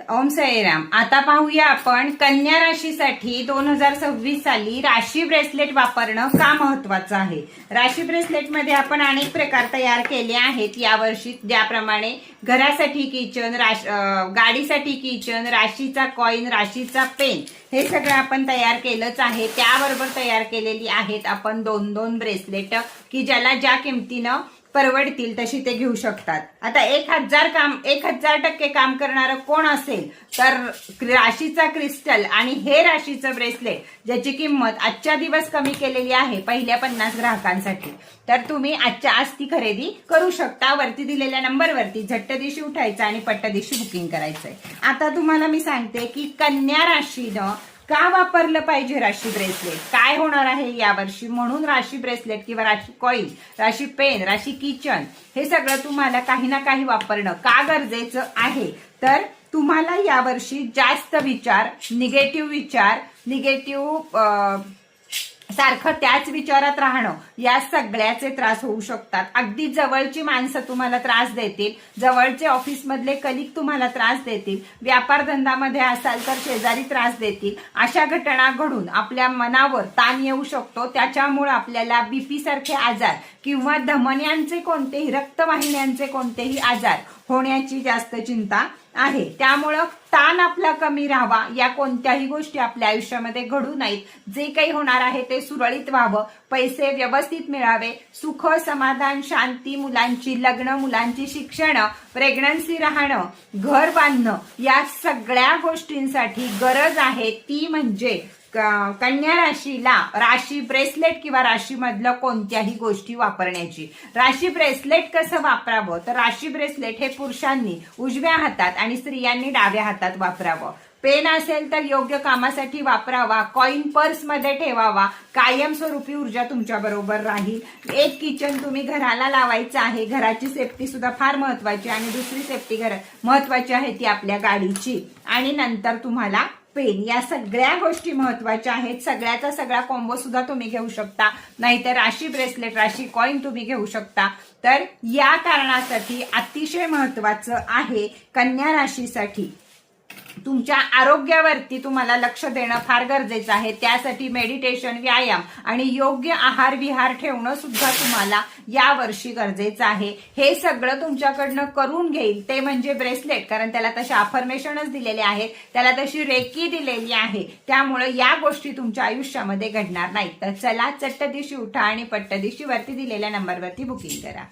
ओम साईराम. आता पाहूया आपण कन्या राशीसाठी 2026 साली राशी ब्रेसलेट वापरणं का महत्वाचं आहे. राशी ब्रेसलेट मध्ये आपण अनेक प्रकार तयार केले आहेत यावर्षी, ज्याप्रमाणे घरासाठी किचन, गाडीसाठी किचन, राशीचा कॉइन, राशीचा पेन, हे सगळं आपण तयार केलंच आहे. त्याबरोबर तयार केलेली आहेत आपण दोन दोन ब्रेसलेट की ज्याला ज्या किमतीनं परवडतील तशी ते घेऊ शकतात. आता 1000% काम करणारं कोण असेल तर राशीचा क्रिस्टल आणि हे राशीचं ब्रेसलेट, ज्याची किंमत आजच्या दिवस कमी केलेली आहे पहिल्या 50 ग्राहकांसाठी. तर तुम्ही आजच्या आज ती खरेदी करू शकता. वरती दिलेल्या नंबरवरती झट्ट दिवशी उठायचं आणि पट्ट दिवशी बुकिंग करायचंय. आता तुम्हाला मी सांगते की कन्या राशीनं का वापरलं पाहिजे राशी ब्रेसलेट, काय होणार आहे यावर्षी, म्हणून राशी ब्रेसलेट किंवा राशी कॉइन, राशी पेन, राशी किचन हे सगळं तुम्हाला काही ना काही वापरणं का गरजेचं आहे. तर तुम्हाला यावर्षी जास्त विचार, निगेटिव्ह सारखं त्याच विचारात राहणं, या सगळ्याचे त्रास होऊ शकतात. अगदी जवळची माणसं तुम्हाला त्रास देतील, जवळचे ऑफिस मधले कलिग तुम्हाला त्रास देतील, व्यापार धंद्यामध्ये असाल तर शेजारी त्रास देतील. अशा घटना घडून आपल्या मनावर ताण येऊ शकतो. त्याच्यामुळे आपल्याला बीपी सारखे आजार किंवा धमन्यांचे कोणतेही, रक्तवाहिन्यांचे कोणतेही आजार होण्याची जास्त चिंता आहे. त्यामुळं ताण आपला कमी राहावा, या कोणत्याही गोष्टी आपल्या आयुष्यामध्ये घडू नयेत. जे काही होणार आहे ते सुरळीत व्हावं, पैसे व्यवस्थित मिळावे, सुख, समाधान, शांती, मुलांची लग्न, मुलांची शिक्षण, प्रेग्नन्सी राहणं, घर बांधणं, या सगळ्या गोष्टींसाठी गरज आहे ती म्हणजे कन्या राशीला राशी ब्रेसलेट किंवा राशीमधलं कोणत्याही गोष्टी वापरण्याची. राशी ब्रेसलेट कसं वापरावं तर राशी ब्रेसलेट हे पुरुषांनी उजव्या हातात आणि स्त्रियांनी डाव्या हातात वापरावं. पेन असेल तर योग्य कामासाठी वापरावा. कॉइन पर्स मध्ये ठेवावा, कायमस्वरूपी ऊर्जा तुमच्या बरोबर राहील. एक किचन तुम्ही घराला लावायचं आहे. घराची सेफ्टी सुद्धा फार महत्वाची आणि दुसरी सेफ्टी महत्वाची आहे ती आपल्या गाडीची. आणि नंतर तुम्हाला पेन, या सगळ्या गोष्टी महत्वाच्या आहेत. सगळ्याचा सगळा कॉम्बो सुद्धा तुम्ही घेऊ शकता, नाहीतर राशी ब्रेसलेट, राशी कॉइन तुम्ही घेऊ शकता. तर या कारणासाठी अतिशय महत्वाचं आहे कन्या राशीसाठी तुमच्या आरोग्यावरती तुम्हाला लक्ष देणं फार गरजेचं आहे. त्यासाठी मेडिटेशन, व्यायाम आणि योग्य आहार विहार ठेवणं सुद्धा तुम्हाला यावर्षी गरजेचं आहे. हे सगळं तुमच्याकडनं करून घेईल ते म्हणजे ब्रेसलेट, कारण त्याला तसे अफर्मेशनच दिलेले आहेत, त्याला तशी रेकी दिलेली आहे. त्यामुळे या गोष्टी तुमच्या आयुष्यामध्ये घडणार नाहीत. तर चला चट्ट दिवशी उठा आणि पट्ट दिवशी वरती दिलेल्या नंबरवरती बुकिंग करा.